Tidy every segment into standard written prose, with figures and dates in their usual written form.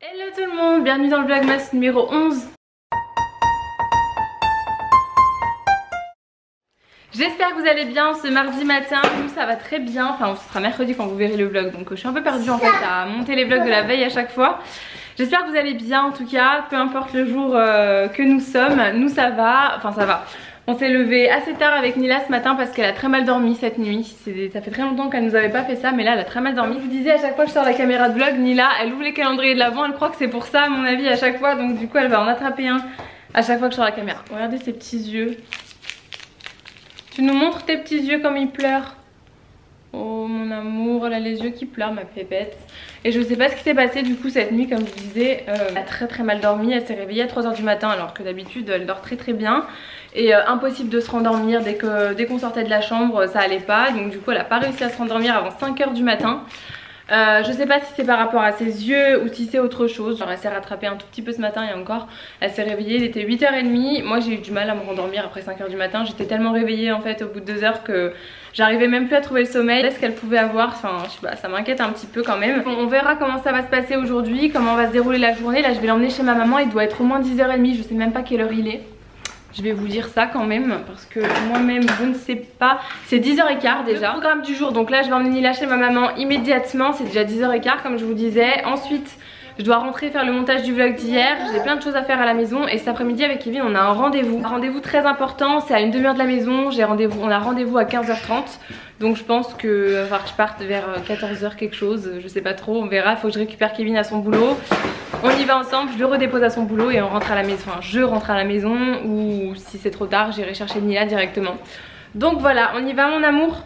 Hello tout le monde, bienvenue dans le vlogmas numéro 11. J'espère que vous allez bien ce mardi matin. Nous ça va très bien, enfin ce sera mercredi quand vous verrez le vlog. Donc je suis un peu perdue en fait à monter les vlogs de la veille à chaque fois. J'espère que vous allez bien en tout cas, peu importe le jour que nous sommes. Nous ça va, enfin ça va. On s'est levé assez tard avec Nila ce matin parce qu'elle a très mal dormi cette nuit. Ça fait très longtemps qu'elle nous avait pas fait ça, mais là elle a très mal dormi. Je vous disais, à chaque fois que je sors la caméra de vlog, Nila elle ouvre les calendriers de l'avant, elle croit que c'est pour ça à mon avis à chaque fois. Donc du coup elle va en attraper un à chaque fois que je sors la caméra. Regardez ses petits yeux. Tu nous montres tes petits yeux comme ils pleurent. Oh mon amour, elle a les yeux qui pleurent ma pépette. Et je sais pas ce qui s'est passé du coup cette nuit, comme je vous disais, elle a très mal dormi. Elle s'est réveillée à 3 h du matin alors que d'habitude elle dort très bien. Et impossible de se rendormir dès qu'on sortait de la chambre, ça allait pas. Donc du coup elle a pas réussi à se rendormir avant 5 h du matin. Je sais pas si c'est par rapport à ses yeux ou si c'est autre chose. Genre elle s'est rattrapée un tout petit peu ce matin et encore elle s'est réveillée, il était 8 h 30. Moi j'ai eu du mal à me rendormir après 5 h du matin. J'étais tellement réveillée en fait au bout de 2 heures que j'arrivais même plus à trouver le sommeil. Est-ce qu'elle pouvait avoir, enfin je sais pas, ça m'inquiète un petit peu quand même. On verra comment ça va se passer aujourd'hui, comment va se dérouler la journée. Là je vais l'emmener chez ma maman, il doit être au moins 10 h 30, je sais même pas quelle heure il est. Je vais vous dire ça quand même parce que moi-même je ne sais pas. C'est 10 h 15 déjà. Le programme du jour, donc là je vais emmener Nila chez ma maman immédiatement. C'est déjà 10 h 15 comme je vous disais. Ensuite je dois rentrer faire le montage du vlog d'hier. J'ai plein de choses à faire à la maison. Et cet après-midi avec Kevin on a un rendez-vous. Un rendez-vous très important, c'est à une demi-heure de la maison. On a rendez-vous à 15 h 30. Donc je pense que je parte vers 14 h quelque chose. Je sais pas trop, on verra. Il faut que je récupère Kevin à son boulot. On y va ensemble, je le redépose à son boulot et on rentre à la maison. Enfin je rentre à la maison ou si c'est trop tard j'irai chercher Nila directement. Donc voilà, on y va mon amour.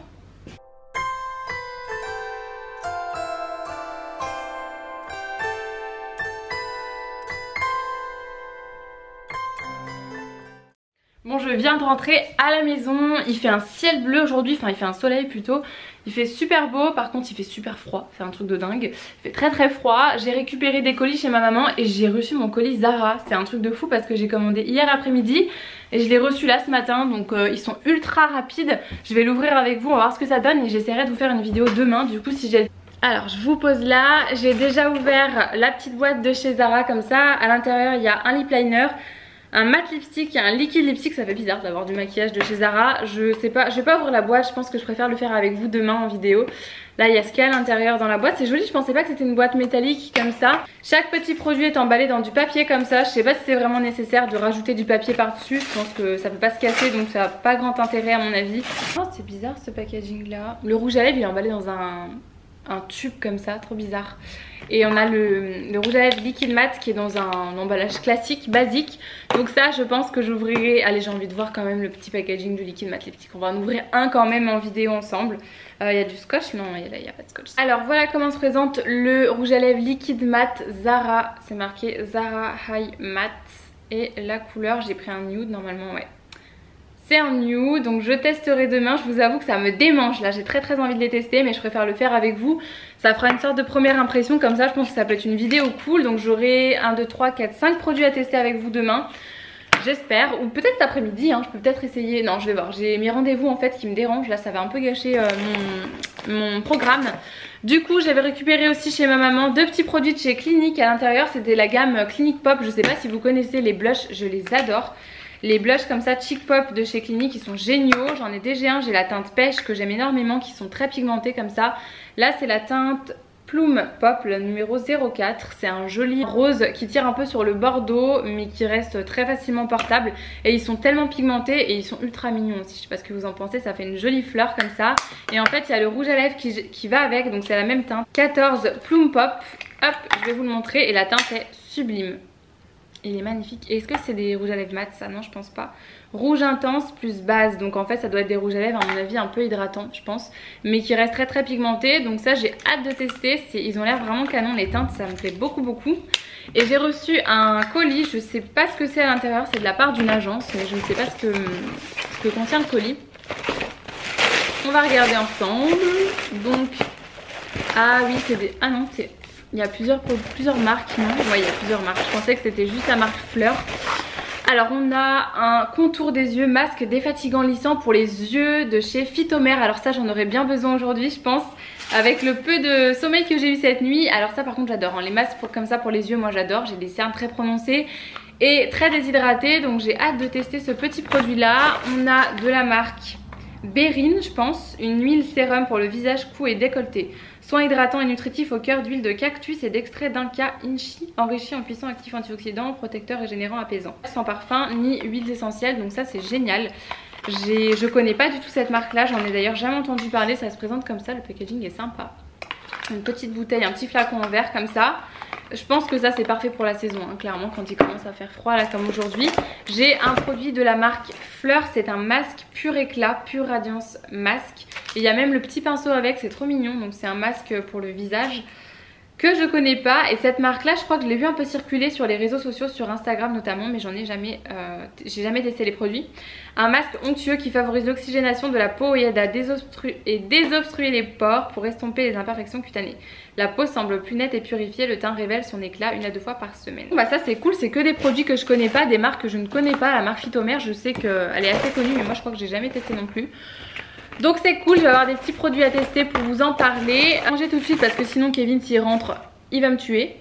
Bon, je viens de rentrer à la maison, il fait un ciel bleu aujourd'hui, enfin il fait un soleil plutôt. Il fait super beau, par contre il fait super froid, c'est un truc de dingue. Il fait très froid, j'ai récupéré des colis chez ma maman et j'ai reçu mon colis Zara. C'est un truc de fou parce que j'ai commandé hier après-midi et je l'ai reçu là ce matin. Donc ils sont ultra rapides, je vais l'ouvrir avec vous, on va voir ce que ça donne et j'essaierai de vous faire une vidéo demain du coup si j'ai... Alors je vous pose là, j'ai déjà ouvert la petite boîte de chez Zara comme ça. À l'intérieur il y a un lip liner, un matte lipstick et un liquide lipstick. Ça fait bizarre d'avoir du maquillage de chez Zara. Je sais pas, je vais pas ouvrir la boîte, je pense que je préfère le faire avec vous demain en vidéo. Là il y a ce qu'il y a à l'intérieur dans la boîte, c'est joli, je pensais pas que c'était une boîte métallique comme ça. Chaque petit produit est emballé dans du papier comme ça. Je sais pas si c'est vraiment nécessaire de rajouter du papier par dessus, je pense que ça peut pas se casser donc ça a pas grand intérêt à mon avis. Oh c'est bizarre ce packaging là. Le rouge à lèvres il est emballé dans un tube comme ça, trop bizarre. Et on a le rouge à lèvres liquide mat qui est dans un emballage classique, basique. Donc ça je pense que j'ouvrirai, allez j'ai envie de voir quand même le petit packaging du liquide mat lipstick. On va en ouvrir un quand même en vidéo ensemble. Il y a du scotch, non il n'y a pas de scotch. Alors voilà comment se présente le rouge à lèvres liquide mat Zara. C'est marqué Zara High Matte. Et la couleur, j'ai pris un nude normalement, ouais. C'est un nude, donc je testerai demain. Je vous avoue que ça me démange là, j'ai très envie de les tester mais je préfère le faire avec vous. Ça fera une sorte de première impression comme ça, je pense que ça peut être une vidéo cool. Donc j'aurai 1, 2, 3, 4, 5 produits à tester avec vous demain. J'espère, ou peut-être cet après-midi, hein, je peux peut-être essayer. Non je vais voir, j'ai mes rendez-vous en fait qui me dérangent. Là ça va un peu gâcher mon programme. Du coup j'avais récupéré aussi chez ma maman 2 petits produits de chez Clinique. À l'intérieur c'était la gamme Clinique Pop. Je sais pas si vous connaissez les blushs, je les adore. Les blushs comme ça Chic Pop de chez Clinique, ils sont géniaux. J'en ai déjà un, j'ai la teinte pêche que j'aime énormément, qui sont très pigmentés comme ça. Là c'est la teinte Plume Pop, le numéro 04. C'est un joli rose qui tire un peu sur le bordeaux mais qui reste très facilement portable. Et ils sont tellement pigmentés et ils sont ultra mignons aussi. Je sais pas ce que vous en pensez, ça fait une jolie fleur comme ça. Et en fait il y a le rouge à lèvres qui va avec, donc c'est la même teinte. 14 Plume Pop, hop je vais vous le montrer et la teinte est sublime. Il est magnifique. Est-ce que c'est des rouges à lèvres mat ça? Non je pense pas. Rouge intense plus base. Donc en fait ça doit être des rouges à lèvres à mon avis un peu hydratants je pense. Mais qui restent très pigmentés. Donc ça j'ai hâte de tester. Ils ont l'air vraiment canon les teintes. Ça me plaît beaucoup. Et j'ai reçu un colis. Je sais pas ce que c'est à l'intérieur. C'est de la part d'une agence. Mais je ne sais pas ce que contient le colis. On va regarder ensemble. Donc ah oui c'est des... Ah non c'est... Il y a plusieurs marques, non? Ouais, il y a plusieurs marques. Je pensais que c'était juste la marque Fleur. Alors on a un contour des yeux, masque défatigant lissant pour les yeux de chez Phytomer. Alors ça j'en aurais bien besoin aujourd'hui je pense, avec le peu de sommeil que j'ai eu cette nuit. Alors ça par contre j'adore, hein. Les masques comme ça pour les yeux moi j'adore, j'ai des cernes très prononcées et très déshydratées, donc j'ai hâte de tester ce petit produit là. On a de la marque Bérine je pense, une huile sérum pour le visage, cou et décolleté. Soin hydratant et nutritif au cœur d'huile de cactus et d'extrait d'inca inchi, enrichi en puissant actif antioxydant, protecteur, régénérant, apaisant. Sans parfum ni huiles essentielles, donc ça c'est génial. Je connais pas du tout cette marque là, j'en ai d'ailleurs jamais entendu parler, ça se présente comme ça, le packaging est sympa. Une petite bouteille, un petit flacon en verre comme ça. Je pense que ça c'est parfait pour la saison, hein, clairement quand il commence à faire froid là comme aujourd'hui. J'ai un produit de la marque Fleur, c'est un masque pur éclat, pure radiance masque. Et il y a même le petit pinceau avec, c'est trop mignon, donc c'est un masque pour le visage que je connais pas. Et cette marque là je crois que je l'ai vu un peu circuler sur les réseaux sociaux, sur Instagram notamment, mais j'ai jamais testé les produits. Un masque onctueux qui favorise l'oxygénation de la peau et aide à désobstruer les pores pour estomper les imperfections cutanées. La peau semble plus nette et purifiée, le teint révèle son éclat 1 à 2 fois par semaine. Bah ça c'est cool, c'est que des produits que je connais pas, des marques que je ne connais pas. La marque Phytomer je sais qu'elle est assez connue mais moi je crois que j'ai jamais testé non plus. Donc c'est cool, je vais avoir des petits produits à tester pour vous en parler. Mangez tout de suite parce que sinon Kevin s'il rentre il va me tuer.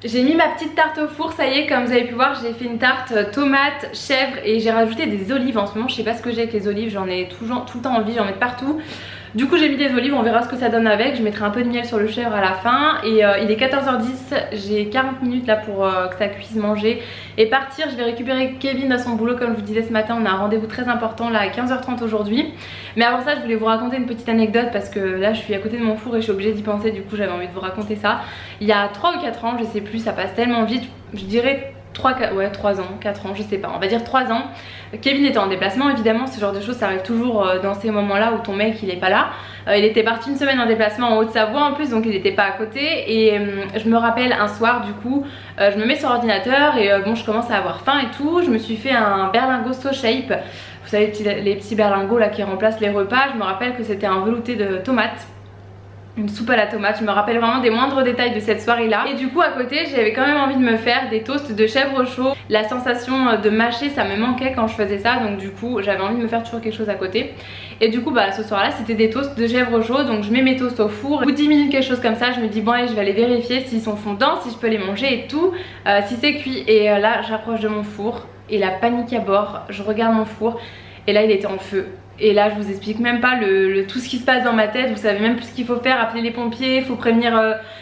J'ai mis ma petite tarte au four, ça y est, comme vous avez pu voir j'ai fait une tarte tomate, chèvre et j'ai rajouté des olives. En ce moment je sais pas ce que j'ai avec les olives, j'en ai tout le temps envie, j'en mets partout. Du coup j'ai mis des olives, on verra ce que ça donne avec. Je mettrai un peu de miel sur le chèvre à la fin. Et il est 14h10, j'ai 40 minutes là pour que ça cuise, manger et partir. Je vais récupérer Kevin à son boulot comme je vous disais ce matin. On a un rendez-vous très important là à 15h30 aujourd'hui. Mais avant ça je voulais vous raconter une petite anecdote parce que là je suis à côté de mon four et je suis obligée d'y penser. Du coup j'avais envie de vous raconter ça. Il y a 3 ou 4 ans, je sais plus, ça passe tellement vite, je dirais 3 ans, 4 ans, je sais pas, on va dire 3 ans. Kevin était en déplacement, évidemment ce genre de choses ça arrive toujours dans ces moments là où ton mec il est pas là. Il était parti une semaine en déplacement en Haute-Savoie en plus, donc il était pas à côté. Et je me rappelle un soir du coup, je me mets sur l'ordinateur et bon je commence à avoir faim et tout. Je me suis fait un berlingot So Shape, vous savez les petits berlingots là qui remplacent les repas. Je me rappelle que c'était un velouté de tomates, une soupe à la tomate. Je me rappelle vraiment des moindres détails de cette soirée là. Et du coup à côté j'avais quand même envie de me faire des toasts de chèvre chaud. La sensation de mâcher ça me manquait quand je faisais ça, donc du coup j'avais envie de me faire toujours quelque chose à côté. Et du coup bah ce soir là c'était des toasts de chèvre chaud. Donc je mets mes toasts au four, au bout de 10 minutes quelque chose comme ça je me dis bon allez je vais aller vérifier s'ils sont fondants, si je peux les manger et tout, si c'est cuit. Et là j'approche de mon four et la panique à bord, je regarde mon four et là il était en feu. Et là je vous explique même pas tout ce qui se passe dans ma tête, vous savez même plus ce qu'il faut faire, appeler les pompiers, il faut prévenir,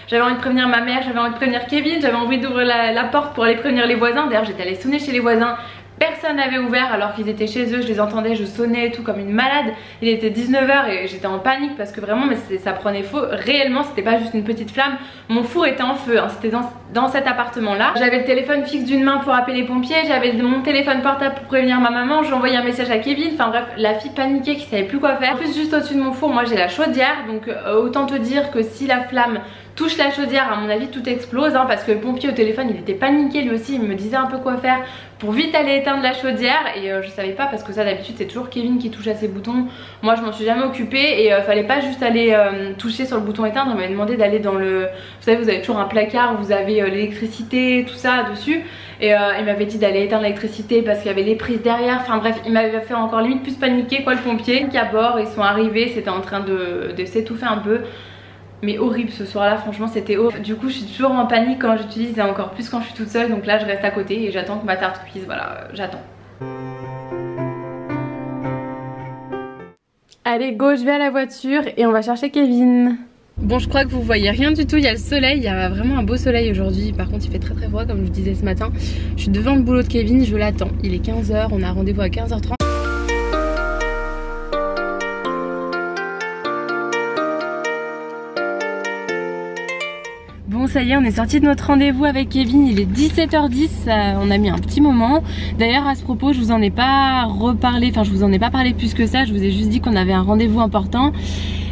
j'avais envie de prévenir ma mère, j'avais envie de prévenir Kevin, j'avais envie d'ouvrir la porte pour aller prévenir les voisins. D'ailleurs j'étais allée sonner chez les voisins, personne n'avait ouvert alors qu'ils étaient chez eux, je les entendais, je sonnais et tout comme une malade. Il était 19h et j'étais en panique parce que vraiment mais ça prenait feu, réellement c'était pas juste une petite flamme, mon four était en feu, hein. C'était dans cet appartement là. J'avais le téléphone fixe d'une main pour appeler les pompiers, j'avais mon téléphone portable pour prévenir ma maman, j'ai envoyé un message à Kevin, enfin bref la fille paniquée qui savait plus quoi faire. En plus juste au-dessus de mon four moi j'ai la chaudière, donc autant te dire que si la flamme touche la chaudière à mon avis tout explose, hein, parce que le pompier au téléphone il était paniqué lui aussi, il me disait un peu quoi faire pour vite aller éteindre la chaudière. Et je savais pas parce que ça d'habitude c'est toujours Kevin qui touche à ses boutons, moi je m'en suis jamais occupée. Et fallait pas juste aller toucher sur le bouton éteindre, on m'avait demandé d'aller dans le, vous savez vous avez toujours un placard où vous avez l'électricité tout ça dessus. Et il m'avait dit d'aller éteindre l'électricité parce qu'il y avait les prises derrière, enfin bref il m'avait fait encore limite plus paniquer quoi le pompier. Qui à bord ils sont arrivés, c'était en train de s'étouffer un peu. Mais horrible ce soir là, franchement c'était horrible. Du coup je suis toujours en panique quand j'utilise et encore plus quand je suis toute seule. Donc là je reste à côté et j'attends que ma tarte cuise, voilà j'attends. Allez go, je vais à la voiture et on va chercher Kevin. Bon je crois que vous voyez rien du tout, il y a le soleil, il y a vraiment un beau soleil aujourd'hui. Par contre il fait très très froid comme je vous disais ce matin. Je suis devant le boulot de Kevin, je l'attends. Il est 15h, on a rendez-vous à 15h30. Bon ça y est, on est sorti de notre rendez-vous avec Kevin, il est 17h10, on a mis un petit moment. D'ailleurs à ce propos je vous en ai pas reparlé, enfin je vous en ai pas parlé plus que ça, je vous ai juste dit qu'on avait un rendez-vous important.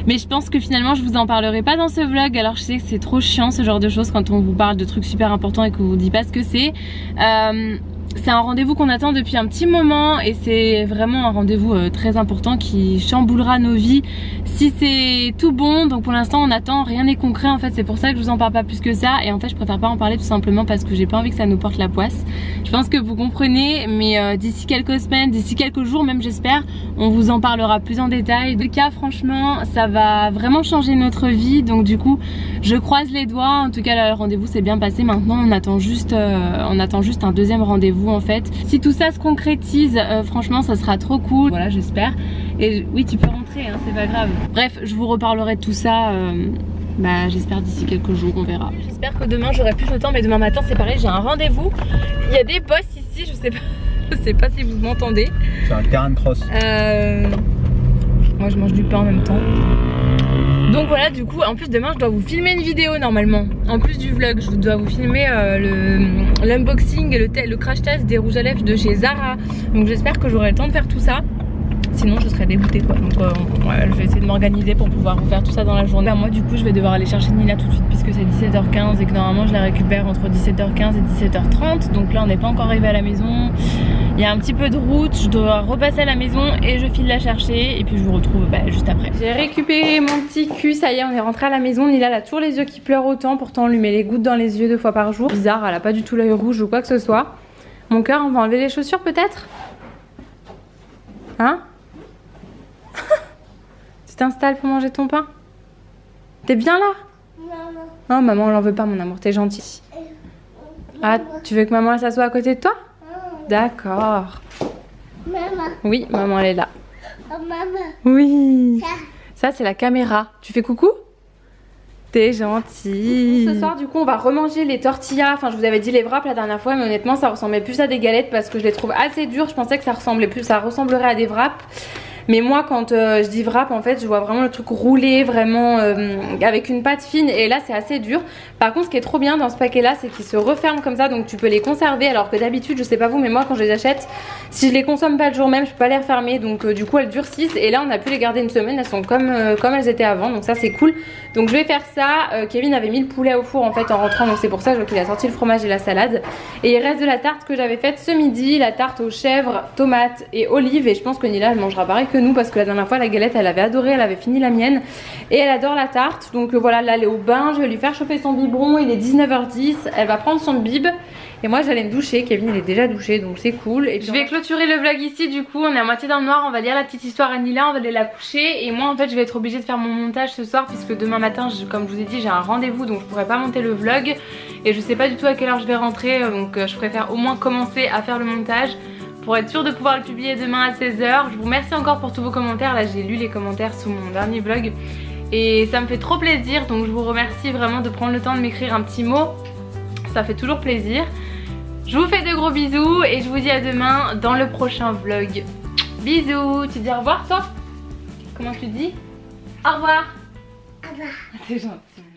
Mais je pense que finalement je vous en parlerai pas dans ce vlog. Alors je sais que c'est trop chiant ce genre de choses quand on vous parle de trucs super importants et qu'on vous dit pas ce que c'est. C'est un rendez-vous qu'on attend depuis un petit moment et c'est vraiment un rendez-vous très important qui chamboulera nos vies si c'est tout bon. Donc pour l'instant on attend, rien n'est concret en fait, c'est pour ça que je vous en parle pas plus que ça. Et en fait je préfère pas en parler tout simplement parce que j'ai pas envie que ça nous porte la poisse. Je pense que vous comprenez, mais d'ici quelques semaines, d'ici quelques jours même j'espère, on vous en parlera plus en détail. Dans le cas franchement ça va vraiment changer notre vie, donc du coup je croise les doigts. En tout cas le rendez-vous s'est bien passé, maintenant on attend juste un deuxième rendez-vous en fait. Si tout ça se concrétise, franchement ça sera trop cool, voilà j'espère. Et oui tu peux rentrer hein, c'est pas grave. Bref je vous reparlerai de tout ça j'espère d'ici quelques jours, on verra. J'espère que demain j'aurai plus de temps, mais demain matin c'est pareil, j'ai un rendez-vous. Il y a des boss ici, je sais pas si vous m'entendez. C'est un terrain de cross. Moi je mange du pain en même temps. Donc voilà, du coup en plus demain je dois vous filmer une vidéo normalement. En plus du vlog je dois vous filmer l'unboxing et le crash test des rouges à lèvres de chez Zara. Donc j'espère que j'aurai le temps de faire tout ça. Sinon je serais dégoûtée quoi. Donc ouais, je vais essayer de m'organiser pour pouvoir vous faire tout ça dans la journée. Moi du coup je vais devoir aller chercher Nila tout de suite puisque c'est 17h15 et que normalement je la récupère entre 17h15 et 17h30. Donc là on n'est pas encore arrivé à la maison. Il y a un petit peu de route, je dois repasser à la maison et je file la chercher et puis je vous retrouve juste après. J'ai récupéré mon petit cul, ça y est on est rentré à la maison. Nila elle a toujours les yeux qui pleurent autant, pourtant on lui met les gouttes dans les yeux 2 fois par jour. Bizarre, elle a pas du tout l'œil rouge ou quoi que ce soit. Mon cœur, on va enlever les chaussures peut-être? Hein? Tu t'installes pour manger ton pain? T'es bien là? Maman. Non maman on l'en veut pas mon amour, t'es gentille. Ah tu veux que maman elle s'assoie à côté de toi? D'accord. Maman. Oui maman elle est là. Oh maman. Oui. Ça c'est la caméra. Tu fais coucou? T'es gentille. Ce soir du coup on va remanger les tortillas. Enfin je vous avais dit les wraps la dernière fois, mais honnêtement ça ressemblait plus à des galettes parce que je les trouve assez dures. Je pensais que ça ressemblerait à des wraps. Mais moi quand je dis wrap en fait je vois vraiment le truc roulé vraiment avec une pâte fine et là c'est assez dur. Par contre ce qui est trop bien dans ce paquet là c'est qu'ils se referment comme ça, donc tu peux les conserver, alors que d'habitude je sais pas vous mais moi quand je les achète, si je les consomme pas le jour même je peux pas les refermer, donc du coup elles durcissent et là on a pu les garder une semaine, elles sont comme elles étaient avant, donc ça c'est cool. Donc je vais faire ça. Kevin avait mis le poulet au four en fait en rentrant, donc c'est pour ça qu'il a sorti le fromage et la salade. Et il reste de la tarte que j'avais faite ce midi, la tarte aux chèvres, tomates et olives, et je pense que Nila elle mangera pareil que nous parce que la dernière fois la galette elle avait adoré, elle avait fini la mienne et elle adore la tarte. Donc voilà, là elle est au bain, je vais lui faire chauffer son biberon, il est 19h10, elle va prendre son bib et moi j'allais me doucher. Kevin il est déjà douché donc c'est cool. Et je vais clôturer le vlog ici, du coup on est à moitié dans le noir, on va lire la petite histoire à Nila, on va aller la coucher et moi en fait je vais être obligée de faire mon montage ce soir puisque demain matin comme je vous ai dit j'ai un rendez-vous, donc je pourrai pas monter le vlog et je sais pas du tout à quelle heure je vais rentrer, donc je préfère au moins commencer à faire le montage pour être sûre de pouvoir le publier demain à 16h. Je vous remercie encore pour tous vos commentaires, là j'ai lu les commentaires sous mon dernier vlog et ça me fait trop plaisir, donc je vous remercie vraiment de prendre le temps de m'écrire un petit mot, ça fait toujours plaisir. Je vous fais de gros bisous et je vous dis à demain dans le prochain vlog. Bisous. Tu dis au revoir toi? Comment tu dis? Au revoir. Au revoir. T'es gentil.